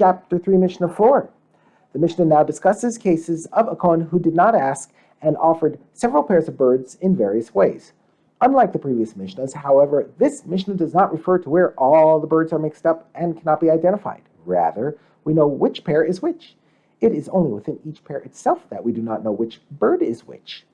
Chapter 3, Mishnah 4. The Mishnah now discusses cases of a kohen who did not ask and offered several pairs of birds in various ways. Unlike the previous Mishnahs, however, this Mishnah does not refer to where all the birds are mixed up and cannot be identified. Rather, we know which pair is which. It is only within each pair itself that we do not know which bird is which.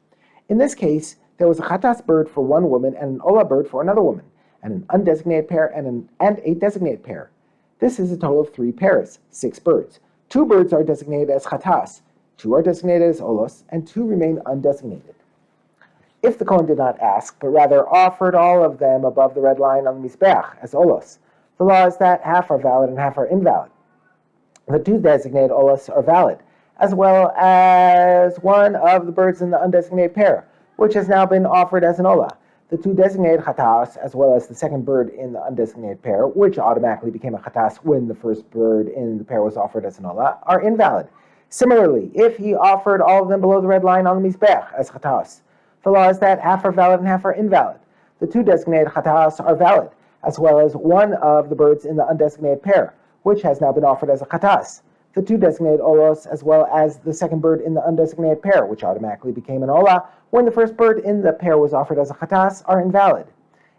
In this case, there was a chatas bird for one woman and an olah bird for another woman, and an undesignated pair and a designated pair. This is a total of 3 pairs, 6 birds. 2 birds are designated as chatas, 2 are designated as olos, and 2 remain undesignated. If the kohen did not ask, but rather offered all of them above the red line on the mizbeach as olos, the law is that half are valid and half are invalid. The 2 designated olos are valid, as well as one of the birds in the undesignated pair, which has now been offered as an olah. The 2 designated chatas, as well as the second bird in the undesignated pair, which automatically became a chatas when the first bird in the pair was offered as an olah, are invalid. Similarly, if he offered all of them below the red line on the mizbeach as chatas, the law is that half are valid and half are invalid. The 2 designated chatas are valid, as well as one of the birds in the undesignated pair, which has now been offered as a chatas. The 2 designated olos, as well as the second bird in the undesignated pair, which automatically became an olah when the first bird in the pair was offered as a chatas, are invalid.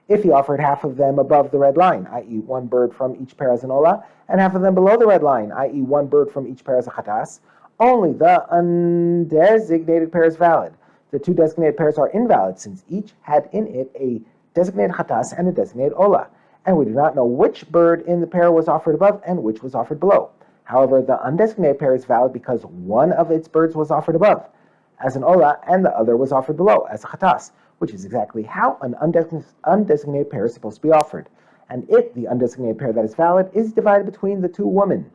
If he offered half of them above the red line, i.e. one bird from each pair as an olah, and half of them below the red line, i.e. one bird from each pair as a chatas, only the undesignated pair is valid. The 2 designated pairs are invalid, since each had in it a designated chatas and a designated olah, and we do not know which bird in the pair was offered above and which was offered below. However, the undesignated pair is valid because one of its birds was offered above as an olah and the other was offered below as a chatas, which is exactly how an undesignated pair is supposed to be offered. And if the undesignated pair that is valid is divided between the 2 women.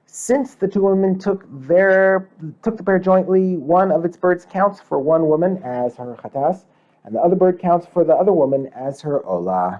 Since the 2 women took the pair jointly, one of its birds counts for one woman as her chatas, and the other bird counts for the other woman as her olah.